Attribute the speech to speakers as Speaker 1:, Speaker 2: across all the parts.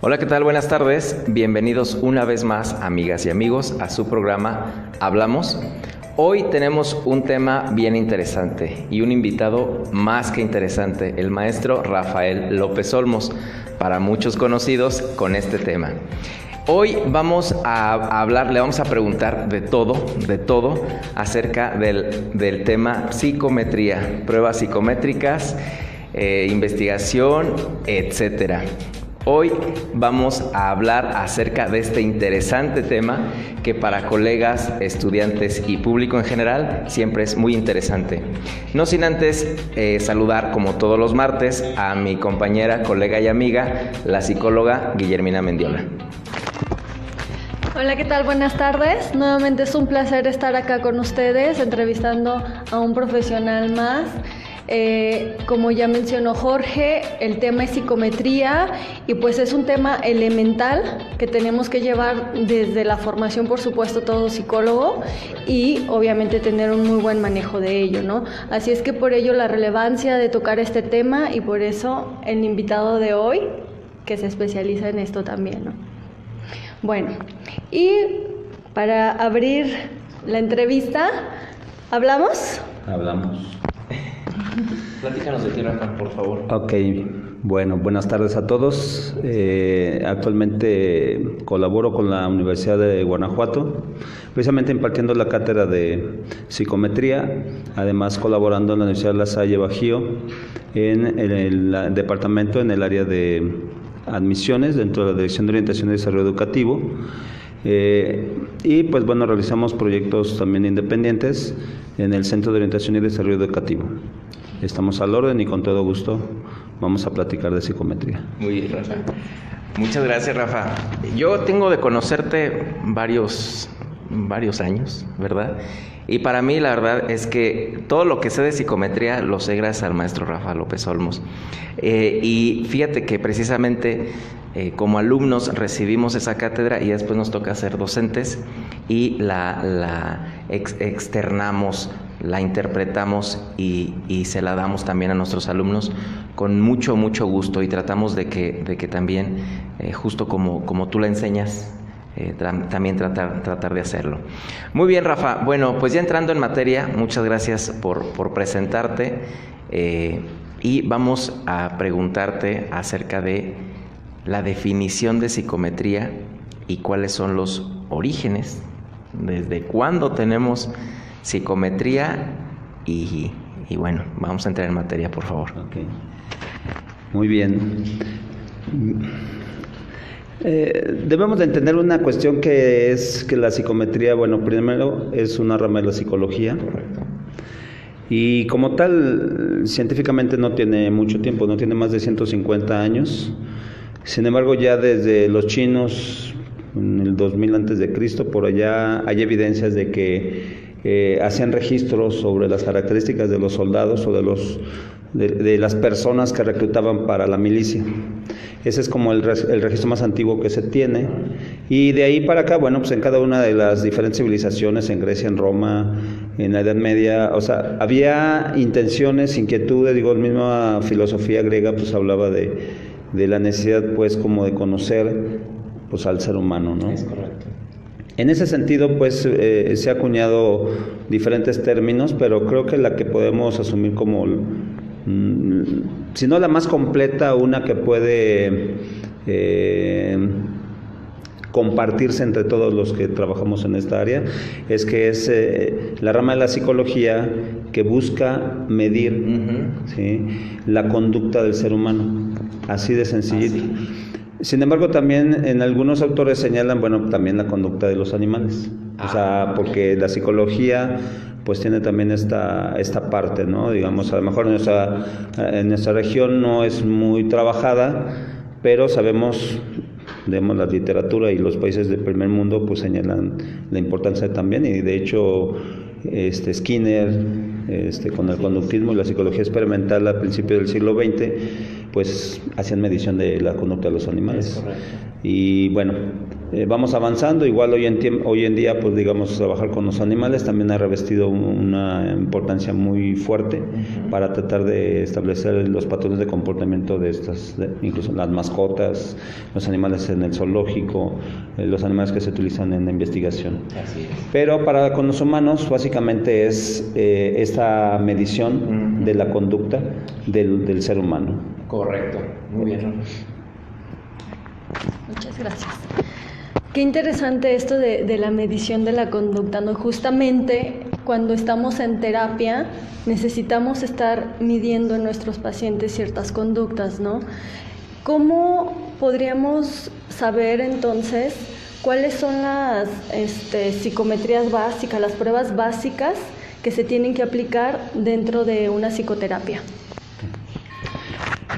Speaker 1: Hola, ¿qué tal? Buenas tardes. Bienvenidos una vez más, amigas y amigos, a su programa Hablamos. Hoy tenemos un tema bien interesante y un invitado más que interesante, el maestro Rafael López Olmos, para muchos conocidos con este tema. Hoy vamos a hablar, le vamos a preguntar de todo acerca del tema psicometría, pruebas psicométricas, investigación, etcétera. Hoy vamos a hablar acerca de este interesante tema que para colegas, estudiantes y público en general siempre es muy interesante. No sin antes saludar, como todos los martes, a mi compañera, colega y amiga, la psicóloga Guillermina Mendiola.
Speaker 2: Hola, ¿qué tal? Buenas tardes. Nuevamente es un placer estar acá con ustedes entrevistando a un profesional más. Como ya mencionó Jorge, el tema es psicometría y pues es un tema elemental que tenemos que llevar desde la formación, por supuesto, todo psicólogo, y obviamente tener un muy buen manejo de ello, ¿no? Así es que por ello la relevancia de tocar este tema y por eso el invitado de hoy, que se especializa en esto también, ¿no? Bueno, y para abrir la entrevista, ¿hablamos?
Speaker 3: Hablamos.
Speaker 1: Platícanos de ti, Rafa, por favor.
Speaker 3: Ok, bueno, buenas tardes a todos. Actualmente colaboro con la Universidad de Guanajuato, precisamente impartiendo la cátedra de psicometría, además colaborando en la Universidad de La Salle Bajío, en el departamento, en el área de admisiones, dentro de la Dirección de Orientación y Desarrollo Educativo. Y pues bueno, realizamos proyectos también independientes en el Centro de Orientación y Desarrollo Educativo. Estamos al orden y con todo gusto vamos a platicar de psicometría.
Speaker 1: Muy bien, Rafa. Muchas gracias, Rafa. Yo tengo de conocerte varios años, ¿verdad? Y para mí la verdad es que todo lo que sé de psicometría lo sé gracias al maestro Rafa López Olmos. Y fíjate que precisamente como alumnos recibimos esa cátedra y después nos toca ser docentes y la externamos, la interpretamos y se la damos también a nuestros alumnos con mucho gusto, y tratamos de que también, justo como tú la enseñas, también tratar de hacerlo. Muy bien, Rafa. Bueno, pues ya entrando en materia, muchas gracias por presentarte, y vamos a preguntarte acerca de la definición de psicometría y cuáles son los orígenes, desde cuándo tenemos psicometría y bueno, vamos a entrar en materia, por favor.
Speaker 3: Okay. Muy bien. Debemos de entender una cuestión, que es que la psicometría, bueno, primero es una rama de la psicología.
Speaker 1: Correcto.
Speaker 3: Y como tal, científicamente no tiene mucho tiempo, no tiene más de 150 años. Sin embargo, ya desde los chinos, en el 2000 a.C., por allá hay evidencias de que hacían registros sobre las características de los soldados o de las personas que reclutaban para la milicia. Ese es como el registro más antiguo que se tiene. Y de ahí para acá, bueno, pues en cada una de las diferentes civilizaciones, en Grecia, en Roma, en la Edad Media, o sea, había intenciones, inquietudes. Digo, la misma filosofía griega pues hablaba de la necesidad, pues, como de conocer pues al ser humano, ¿no?
Speaker 1: Es correcto.
Speaker 3: En ese sentido, pues, se ha acuñado diferentes términos, pero creo que la que podemos asumir como, si no la más completa, una que puede compartirse entre todos los que trabajamos en esta área, es que es la rama de la psicología que busca medir, ¿sí?, la conducta del ser humano, así de sencillito. Sin embargo, también en algunos autores señalan, bueno, también la conducta de los animales, o sea, porque la psicología pues tiene también esta parte, ¿no? Digamos, a lo mejor en nuestra región no es muy trabajada, pero sabemos, digamos, la literatura y los países del primer mundo pues señalan la importancia también, y de hecho Skinner, con el conductismo y la psicología experimental a principios del siglo XX, pues hacían medición de la conducta de los animales. Y bueno, vamos avanzando. Igual hoy en día, pues digamos, trabajar con los animales también ha revestido una importancia muy fuerte para tratar de establecer los patrones de comportamiento de incluso las mascotas, los animales en el zoológico, los animales que se utilizan en la investigación.
Speaker 1: Así es.
Speaker 3: Pero con los humanos básicamente es esta medición de la conducta del ser humano.
Speaker 1: Correcto, muy bien.
Speaker 2: Muchas gracias. Qué interesante esto de la medición de la conducta, ¿no? Justamente cuando estamos en terapia necesitamos estar midiendo en nuestros pacientes ciertas conductas, ¿no? ¿Cómo podríamos saber entonces cuáles son las psicometrías básicas, las pruebas básicas que se tienen que aplicar dentro de una psicoterapia?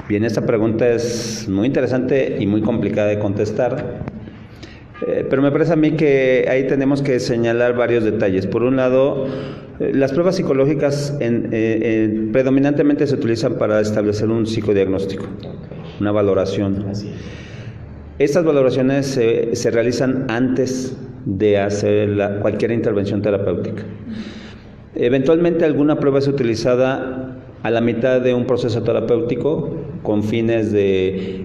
Speaker 3: Bien, esta pregunta es muy interesante y muy complicada de contestar, pero me parece a mí que ahí tenemos que señalar varios detalles. Por un lado, las pruebas psicológicas predominantemente se utilizan para establecer un psicodiagnóstico, una valoración. Estas valoraciones se realizan antes de hacer cualquier intervención terapéutica. Eventualmente alguna prueba es utilizada a la mitad de un proceso terapéutico con fines de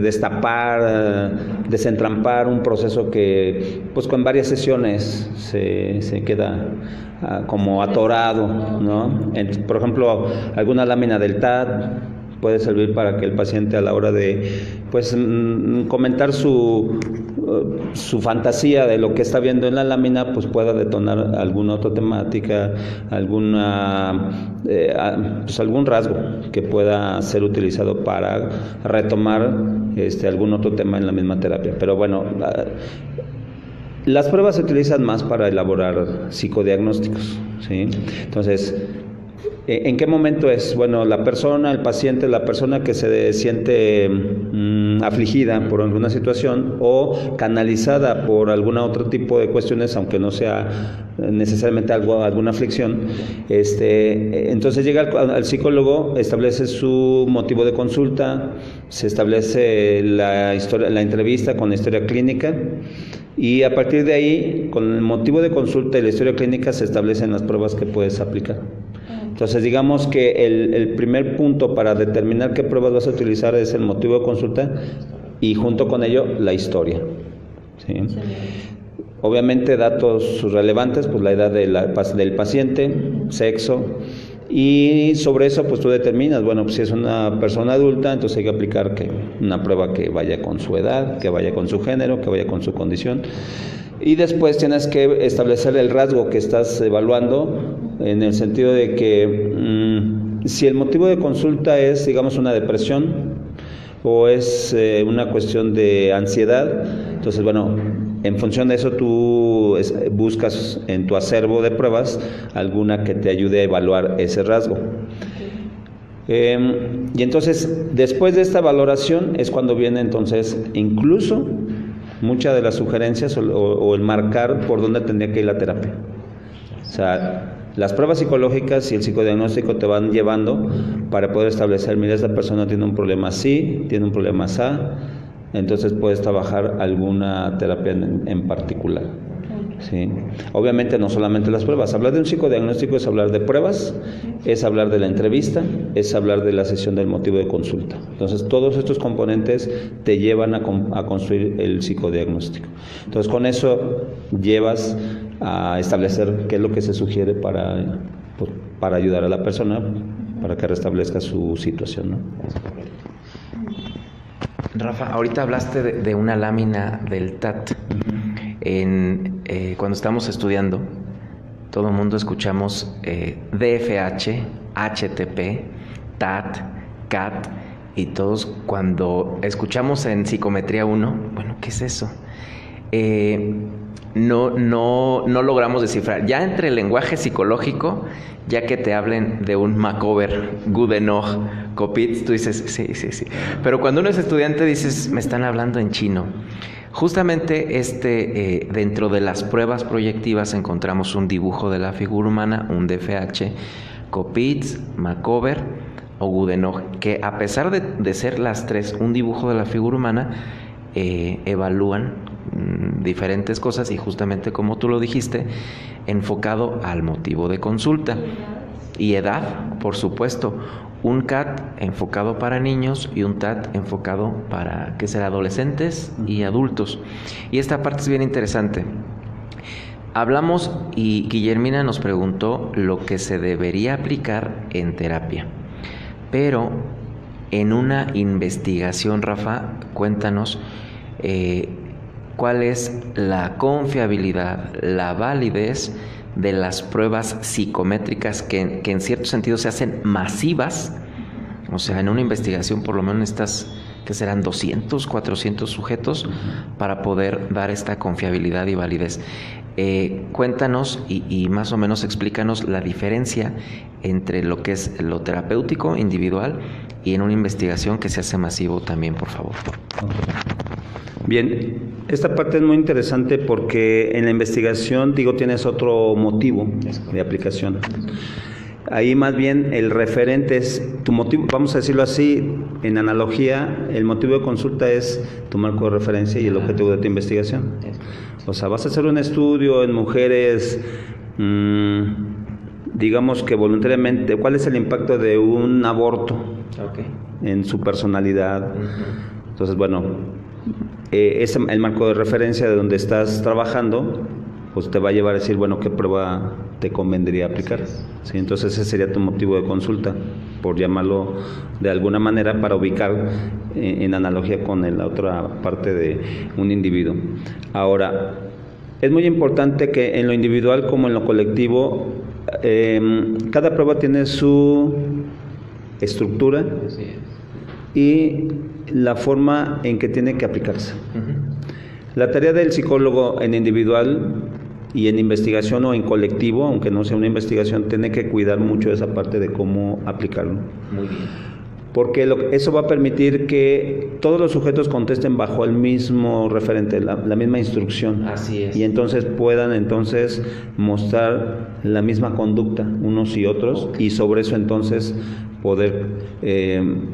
Speaker 3: destapar, desentrampar un proceso que pues con varias sesiones se queda como atorado, ¿no? Por ejemplo, alguna lámina del TAT puede servir para que el paciente a la hora de pues comentar su fantasía de lo que está viendo en la lámina, pues pueda detonar alguna otra temática, algún rasgo que pueda ser utilizado para retomar algún otro tema en la misma terapia. Pero bueno, las pruebas se utilizan más para elaborar psicodiagnósticos, ¿sí? Entonces, ¿en qué momento es? Bueno, la persona, el paciente, la persona que se siente afligida por alguna situación o canalizada por algún otro tipo de cuestiones, aunque no sea necesariamente alguna aflicción, entonces llega al psicólogo, establece su motivo de consulta, se establece la entrevista con la historia clínica y a partir de ahí, con el motivo de consulta y la historia clínica, se establecen las pruebas que puedes aplicar. Entonces, digamos que el primer punto para determinar qué pruebas vas a utilizar es el motivo de consulta y junto con ello la historia, ¿sí? Obviamente datos relevantes, pues la edad del paciente, sexo, y sobre eso pues tú determinas, bueno, pues si es una persona adulta, entonces hay que aplicar una prueba que vaya con su edad, que vaya con su género, que vaya con su condición. Y después tienes que establecer el rasgo que estás evaluando, en el sentido de que si el motivo de consulta es, digamos, una depresión o es una cuestión de ansiedad, entonces, bueno, en función de eso tú buscas en tu acervo de pruebas alguna que te ayude a evaluar ese rasgo. Y entonces, después de esta valoración es cuando viene entonces incluso muchas de las sugerencias o el marcar por dónde tendría que ir la terapia. O sea, las pruebas psicológicas y el psicodiagnóstico te van llevando para poder establecer, mira, esta persona tiene un problema así, tiene un problema así, entonces puedes trabajar alguna terapia en particular. ¿Sí? Obviamente no solamente las pruebas, hablar de un psicodiagnóstico es hablar de pruebas, es hablar de la entrevista, es hablar de la sesión del motivo de consulta. Entonces todos estos componentes te llevan a construir el psicodiagnóstico. Entonces con eso llevas a establecer qué es lo que se sugiere para ayudar a la persona para que restablezca su situación, ¿no?
Speaker 1: Rafa, ahorita hablaste de una lámina del TAT. Cuando estamos estudiando, todo el mundo escuchamos DFH, HTP, TAT, CAT, y todos cuando escuchamos en psicometría 1, bueno, ¿qué es eso? No logramos descifrar. Ya entre el lenguaje psicológico, ya que te hablen de un Macover, Goodenough, Kopitz, tú dices, sí. Pero cuando uno es estudiante dices, me están hablando en chino. Justamente dentro de las pruebas proyectivas encontramos un dibujo de la figura humana, un DFH, Kopitz, Macover, o Goodenough, que a pesar de ser las tres un dibujo de la figura humana, evalúan diferentes cosas y justamente como tú lo dijiste, enfocado al motivo de consulta y edad, por supuesto. Un CAT enfocado para niños y un TAT enfocado para, ¿qué será?, adolescentes y adultos. Y esta parte es bien interesante. Hablamos y Guillermina nos preguntó lo que se debería aplicar en terapia. Pero en una investigación, Rafa, cuéntanos cuál es la confiabilidad, la validez de las pruebas psicométricas que en cierto sentido se hacen masivas. O sea, en una investigación por lo menos estas, que serán 200, 400 sujetos para poder dar esta confiabilidad y validez. Cuéntanos y más o menos explícanos la diferencia entre lo que es lo terapéutico individual y en una investigación que se hace masivo también, por favor.
Speaker 3: Bien, esta parte es muy interesante porque en la investigación, tienes otro motivo de aplicación. Ahí más bien el referente es tu motivo, vamos a decirlo así, en analogía, el motivo de consulta es tu marco de referencia y el objetivo de tu investigación. O sea, vas a hacer un estudio en mujeres, digamos que voluntariamente, ¿cuál es el impacto de un aborto en su personalidad? Entonces, bueno, es el marco de referencia de donde estás trabajando, pues te va a llevar a decir, bueno, ¿qué prueba te convendría aplicar? Sí, entonces ese sería tu motivo de consulta, por llamarlo de alguna manera, para ubicar en analogía con la otra parte de un individuo. Ahora, es muy importante que en lo individual como en lo colectivo, cada prueba tiene su estructura y la forma en que tiene que aplicarse. La tarea del psicólogo en individual y en investigación o en colectivo, aunque no sea una investigación, tiene que cuidar mucho esa parte de cómo aplicarlo. Muy bien. Porque eso va a permitir que todos los sujetos contesten bajo el mismo referente, la misma instrucción.
Speaker 1: Así es.
Speaker 3: Y entonces puedan mostrar la misma conducta unos y otros, y sobre eso entonces poder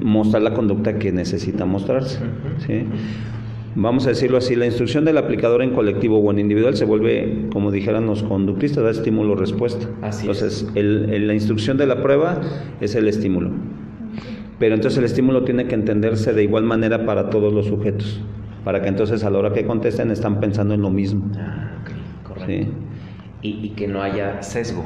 Speaker 3: mostrar la conducta que necesita mostrarse. ¿Sí? Vamos a decirlo así, la instrucción del aplicador en colectivo o en individual se vuelve, como dijeran los conductistas, da estímulo-respuesta. Entonces, la instrucción de la prueba es el estímulo. Pero entonces el estímulo tiene que entenderse de igual manera para todos los sujetos, para que entonces a la hora que contesten están pensando en lo mismo.
Speaker 1: Correcto. ¿Sí? Y que no haya sesgo.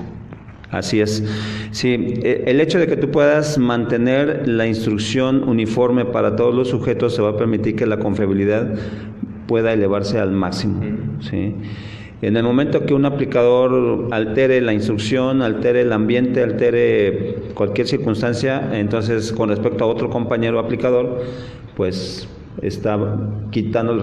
Speaker 3: Así es. Sí, el hecho de que tú puedas mantener la instrucción uniforme para todos los sujetos se va a permitir que la confiabilidad pueda elevarse al máximo. ¿Sí? En el momento que un aplicador altere la instrucción, altere el ambiente, altere cualquier circunstancia, entonces con respecto a otro compañero aplicador, pues está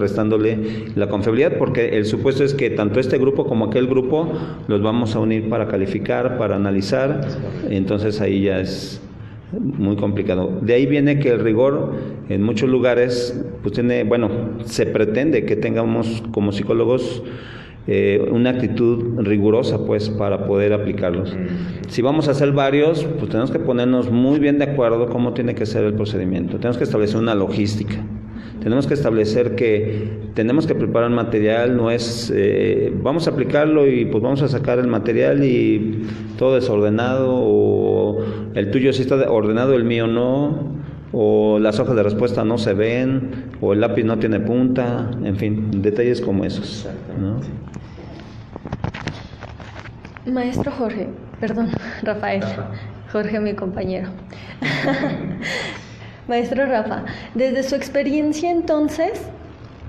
Speaker 3: restándole la confiabilidad, porque el supuesto es que tanto este grupo como aquel grupo los vamos a unir para calificar, para analizar, entonces ahí ya es muy complicado. De ahí viene que el rigor en muchos lugares pues se pretende que tengamos como psicólogos una actitud rigurosa pues para poder aplicarlos. Si vamos a hacer varios, pues tenemos que ponernos muy bien de acuerdo cómo tiene que ser el procedimiento, tenemos que establecer una logística. Tenemos que establecer que tenemos que preparar material, no es vamos a aplicarlo y pues vamos a sacar el material y todo desordenado, o el tuyo sí está ordenado, el mío no, o las hojas de respuesta no se ven, o el lápiz no tiene punta, en fin, detalles como esos, ¿no?
Speaker 2: Maestro Rafael, Jorge, mi compañero. Maestro Rafa, desde su experiencia entonces,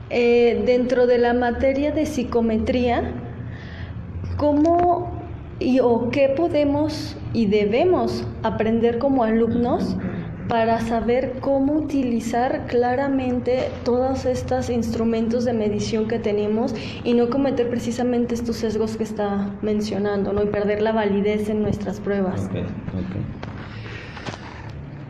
Speaker 2: dentro de la materia de psicometría, ¿cómo o qué podemos y debemos aprender como alumnos para saber cómo utilizar claramente todos estos instrumentos de medición que tenemos y no cometer precisamente estos sesgos que está mencionando, ¿no? Y perder la validez en nuestras pruebas?
Speaker 3: Okay.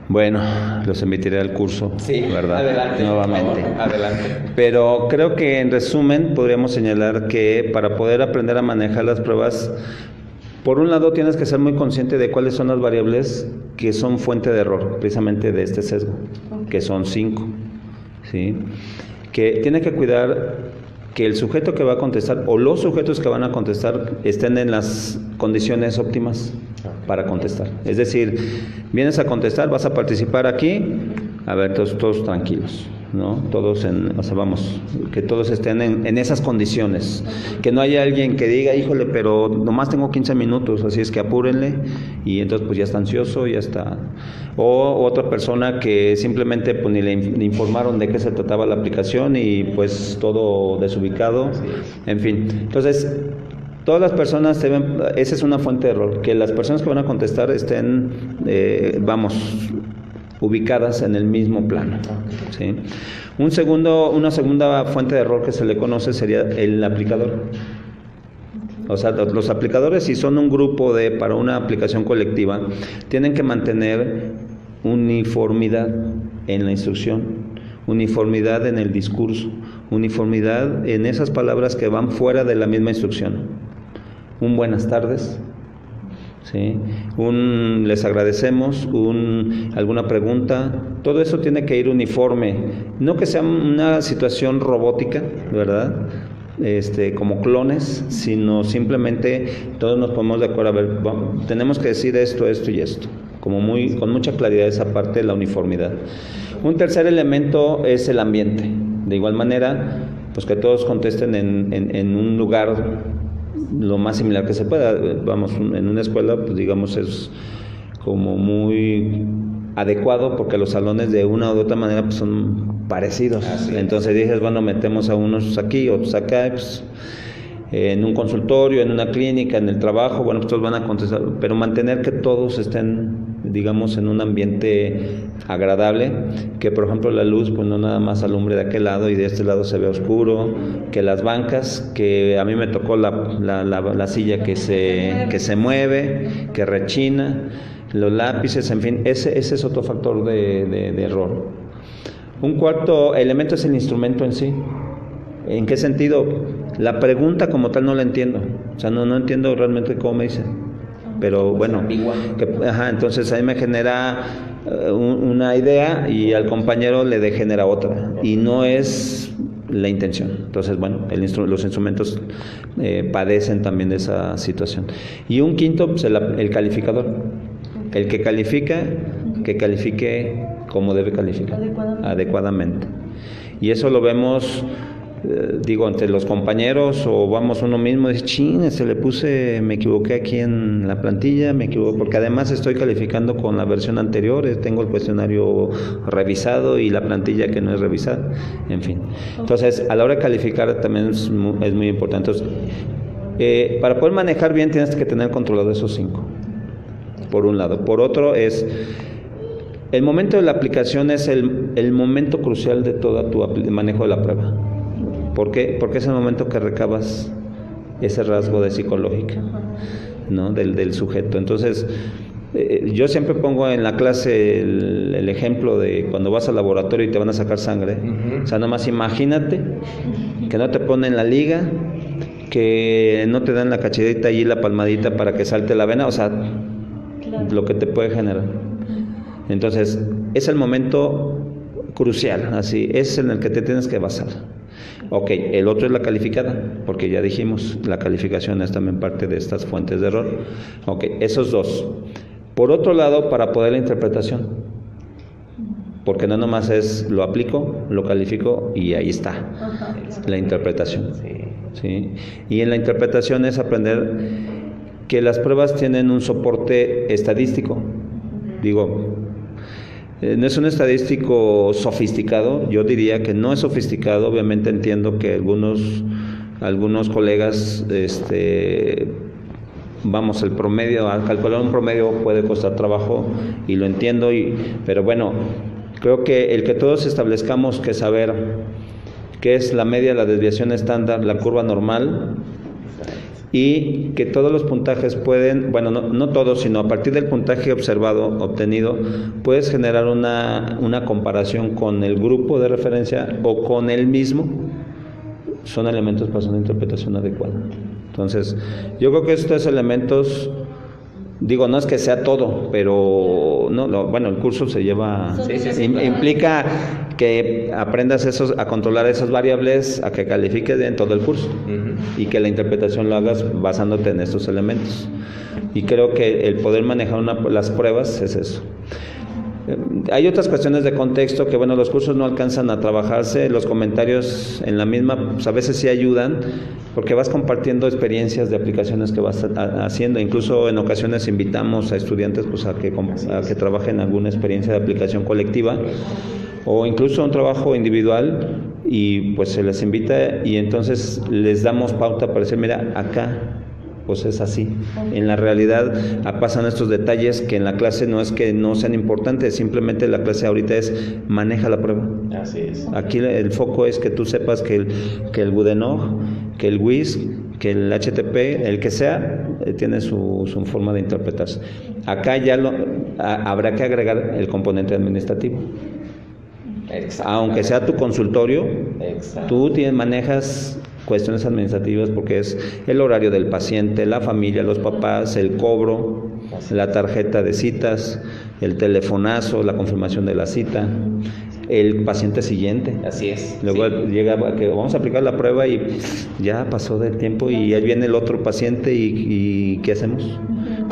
Speaker 3: Bueno, los invitaré al curso,
Speaker 1: sí,
Speaker 3: ¿verdad?
Speaker 1: Adelante,
Speaker 3: nuevamente.
Speaker 1: Adelante.
Speaker 3: Pero creo que en resumen podríamos señalar que para poder aprender a manejar las pruebas, Por un lado, tienes que ser muy consciente de cuáles son las variables que son fuente de error, precisamente de este sesgo, que son 5, ¿sí? Que tiene que cuidar que el sujeto que va a contestar o los sujetos que van a contestar estén en las condiciones óptimas para contestar. Es decir, vienes a contestar, vas a participar aquí, a ver, todos tranquilos, ¿no? Todos que todos estén en esas condiciones, que no haya alguien que diga, híjole, pero nomás tengo 15 minutos, así es que apúrenle, y entonces pues ya está ansioso, ya está, o otra persona que simplemente pues ni le informaron de qué se trataba la aplicación y pues todo desubicado, en fin. Entonces, todas las personas esa es una fuente de error, que las personas que van a contestar estén, ubicadas en el mismo plano, ¿sí? Una segunda fuente de error que se le conoce sería el aplicador. O sea, los aplicadores, si son un grupo para una aplicación colectiva, tienen que mantener uniformidad en la instrucción, uniformidad en el discurso, uniformidad en esas palabras que van fuera de la misma instrucción. Un buenas tardes, ¿sí? Les agradecemos, alguna pregunta, todo eso tiene que ir uniforme, no que sea una situación robótica, ¿verdad? Como clones, sino simplemente todos nos ponemos de acuerdo, a ver, tenemos que decir esto y esto, con mucha claridad esa parte de la uniformidad. Un tercer elemento es el ambiente, de igual manera, pues que todos contesten en un lugar lo más similar que se pueda. Vamos, en una escuela, pues digamos, es como muy adecuado porque los salones de una u otra manera pues son parecidos. Entonces dices, bueno, metemos a unos aquí, otros acá, pues, en un consultorio, en una clínica, en el trabajo, bueno, pues todos van a contestar, pero mantener que todos estén, digamos, en un ambiente agradable, que por ejemplo la luz pues no nada más alumbre de aquel lado y de este lado se ve oscuro, que las bancas, que a mí me tocó la silla que se mueve, que rechina, los lápices, en fin, ese es otro factor de error. Un cuarto elemento es el instrumento en sí. ¿En qué sentido? La pregunta como tal no la entiendo, o sea, no entiendo realmente cómo me dice, pero bueno, entonces a mí me genera una idea y al compañero le degenera otra, y no es la intención. Entonces, bueno, los instrumentos padecen también de esa situación. Y un quinto, pues el calificador, el que califica, que califique como debe calificar, adecuadamente. Y eso lo vemos, entre los compañeros, o vamos uno mismo, dice, chin, me equivoqué aquí en la plantilla, porque además estoy calificando con la versión anterior, tengo el cuestionario revisado y la plantilla que no es revisada, en fin. Entonces, a la hora de calificar también es muy importante. Entonces, para poder manejar bien tienes que tener controlado esos 5, por un lado. Por otro es, el momento de la aplicación es el momento crucial de todo tu manejo de la prueba. ¿Por qué? Porque es el momento que recabas ese rasgo de psicológica, ¿no? del sujeto. Entonces, yo siempre pongo en la clase el ejemplo de cuando vas al laboratorio y te van a sacar sangre. O sea, nada más imagínate que no te ponen la liga, que no te dan la cachetita y la palmadita para que salte la vena, o sea, lo que te puede generar. Entonces, es el momento crucial, así, es en el que te tienes que basar. Ok, el otro es la calificada, porque ya dijimos, la calificación es también parte de estas fuentes de error. Ok, esos dos. Por otro lado, para poder la interpretación, porque no nomás es lo aplico, lo califico y ahí está, la interpretación. ¿Sí? Y en la interpretación es aprender que las pruebas tienen un soporte estadístico. No es un estadístico sofisticado, yo diría que no es sofisticado. Obviamente entiendo que algunos colegas, el promedio, al calcular un promedio puede costar trabajo, y lo entiendo, pero bueno, creo que el que todos establezcamos que saber qué es la media, la desviación estándar, la curva normal, y que todos los puntajes pueden, no todos, sino a partir del puntaje obtenido, puedes generar una comparación con el grupo de referencia o con el mismo, son elementos para una interpretación adecuada. Entonces, yo creo que estos elementos, digo, no es que sea todo, pero bueno, el curso se lleva, implica que aprendas a controlar esas variables, a que califiques en todo el curso y que la interpretación lo hagas basándote en estos elementos. Y creo que el poder manejar las pruebas es eso. Hay otras cuestiones de contexto que, bueno, los cursos no alcanzan a trabajarse, los comentarios en la misma, pues a veces sí ayudan, porque vas compartiendo experiencias de aplicaciones que vas haciendo. Incluso en ocasiones invitamos a estudiantes pues a que trabajen alguna experiencia de aplicación colectiva o incluso un trabajo individual, y pues se les invita y entonces les damos pauta para decir, mira, acá pues es así. En la realidad pasan estos detalles que en la clase no es que no sean importantes, simplemente la clase ahorita es maneja la prueba.
Speaker 1: Así es.
Speaker 3: Aquí el foco es que tú sepas que el Goodenough, que el WISC, que el HTTP, el que sea, tiene su forma de interpretarse. Acá ya habrá que agregar el componente administrativo. Aunque sea tu consultorio, tú manejas cuestiones administrativas porque es el horario del paciente, la familia, los papás, el cobro, la tarjeta de citas, el telefonazo, la confirmación de la cita, el paciente siguiente.
Speaker 1: Así es.
Speaker 3: Luego llega que vamos a aplicar la prueba y ya pasó del tiempo y ahí viene el otro paciente y ¿qué hacemos?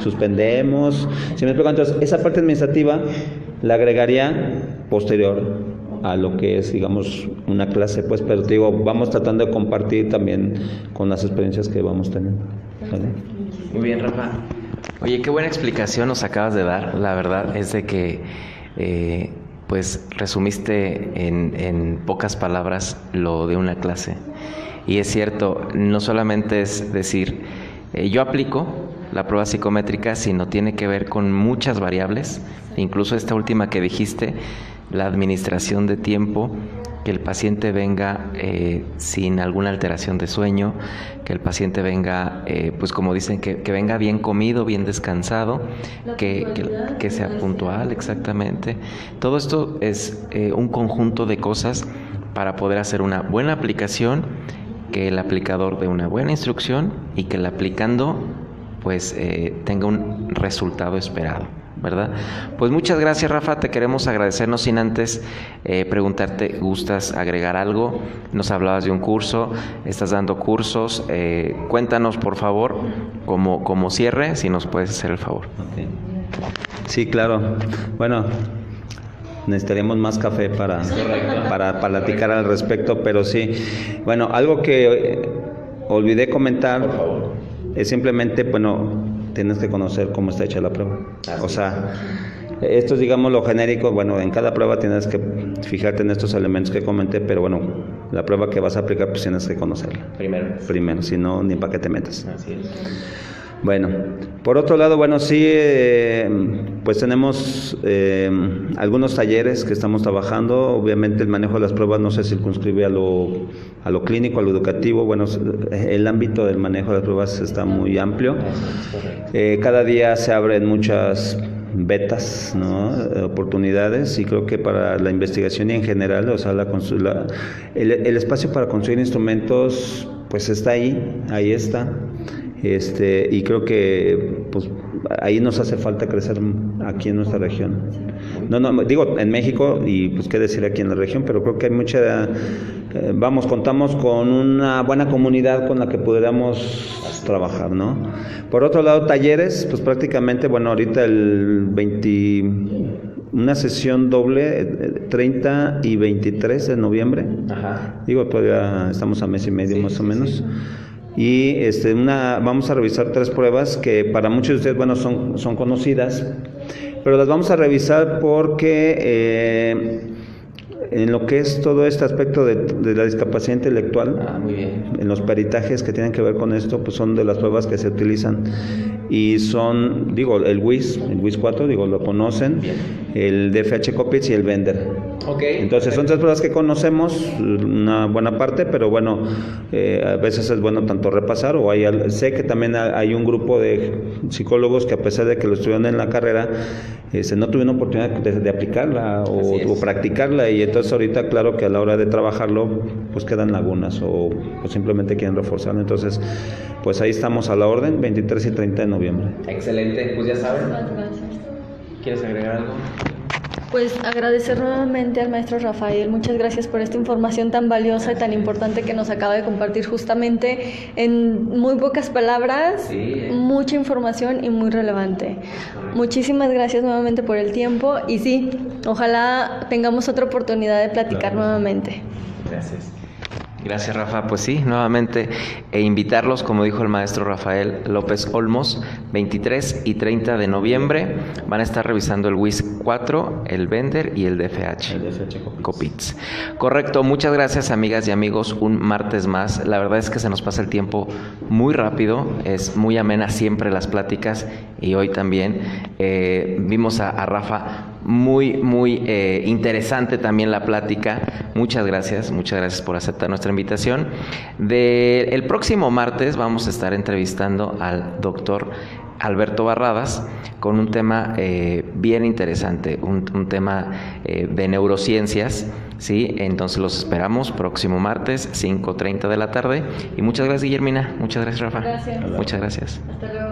Speaker 3: Suspendemos. ¿Sí me explico? Entonces, esa parte administrativa la agregaría posterior a lo que es, digamos, una clase, pues, pero te digo, vamos tratando de compartir también con las experiencias que vamos teniendo. ¿Vale?
Speaker 1: Muy bien, Rafa. Oye, qué buena explicación nos acabas de dar. La verdad es de que, pues, resumiste en pocas palabras lo de una clase. Y es cierto, no solamente es decir, yo aplico la prueba psicométrica, sino tiene que ver con muchas variables, incluso esta última que dijiste, la administración de tiempo, que el paciente venga sin alguna alteración de sueño, que el paciente venga, pues como dicen, que venga bien comido, bien descansado, que sea puntual, exactamente. Todo esto es un conjunto de cosas para poder hacer una buena aplicación, que el aplicador dé una buena instrucción y que el aplicando pues tenga un resultado esperado, ¿verdad? Pues muchas gracias, Rafa, te queremos agradecer, no sin antes preguntarte, ¿gustas agregar algo? Nos hablabas de un curso, estás dando cursos, cuéntanos por favor, como cierre, si nos puedes hacer el favor.
Speaker 3: Okay. Sí, claro, bueno, necesitaríamos más café para platicar al respecto, pero sí, bueno, algo que olvidé comentar, por favor, es simplemente, bueno, tienes que conocer cómo está hecha la prueba. O sea, esto es, digamos, lo genérico. Bueno, en cada prueba tienes que fijarte en estos elementos que comenté, pero bueno, la prueba que vas a aplicar, pues tienes que conocerla. Primero, si no, ni para qué te metas.
Speaker 1: Así es.
Speaker 3: Bueno, por otro lado, bueno, sí, pues tenemos algunos talleres que estamos trabajando. Obviamente el manejo de las pruebas no se circunscribe a lo clínico, a lo educativo. Bueno, el ámbito del manejo de las pruebas está muy amplio. Cada día se abren muchas betas, ¿no? Oportunidades, y creo que para la investigación y en general, o sea, el espacio para construir instrumentos, pues está ahí está. Y creo que pues ahí nos hace falta crecer aquí en nuestra región. No, digo en México, y pues qué decir aquí en la región, pero creo que hay mucha, contamos con una buena comunidad con la que pudiéramos trabajar, ¿no? Por otro lado, talleres, pues prácticamente, bueno, ahorita una sesión doble, 30 y 23 de noviembre. Ajá. Digo, todavía estamos a mes y medio más o menos. Y vamos a revisar 3 pruebas que para muchos de ustedes, bueno, son conocidas, pero las vamos a revisar porque en lo que es todo este aspecto de la discapacidad intelectual,
Speaker 1: muy bien,
Speaker 3: en los peritajes que tienen que ver con esto, pues son de las pruebas que se utilizan y son, digo, el WIS 4, digo, lo conocen. el DFH Copits y el Bender.
Speaker 1: Okay.
Speaker 3: Entonces son 3 pruebas que conocemos, una buena parte, pero bueno, a veces es bueno tanto repasar o sé que también hay un grupo de psicólogos que a pesar de que lo estudiaron en la carrera, no tuvieron oportunidad de aplicarla o practicarla, y entonces ahorita claro que a la hora de trabajarlo pues quedan lagunas o pues simplemente quieren reforzarlo. Entonces pues ahí estamos a la orden, 23 y 30 de noviembre.
Speaker 1: Excelente, pues ya saben.
Speaker 2: Muchas gracias.
Speaker 1: ¿Quieres agregar algo?
Speaker 2: Pues agradecer nuevamente al maestro Rafael, muchas gracias por esta información tan valiosa y tan importante que nos acaba de compartir justamente en muy pocas palabras, mucha información y muy relevante. Muchísimas gracias nuevamente por el tiempo y sí, ojalá tengamos otra oportunidad de platicar nuevamente.
Speaker 1: Gracias. Gracias, Rafa. Pues sí, nuevamente, invitarlos, como dijo el maestro Rafael López Olmos, 23 y 30 de noviembre van a estar revisando el WIS 4, el Bender y el DFH Copits. Correcto, muchas gracias, amigas y amigos, un martes más. La verdad es que se nos pasa el tiempo muy rápido, es muy amena siempre las pláticas y hoy también vimos a Rafa muy interesante también la plática. Muchas gracias por aceptar nuestra invitación. El próximo martes vamos a estar entrevistando al doctor Alberto Barradas con un tema bien interesante, un tema de neurociencias, ¿sí? Entonces los esperamos próximo martes, 5:30 de la tarde. Y muchas gracias, Guillermina. Muchas gracias, Rafa.
Speaker 2: Gracias.
Speaker 1: Muchas gracias.
Speaker 2: Hasta luego.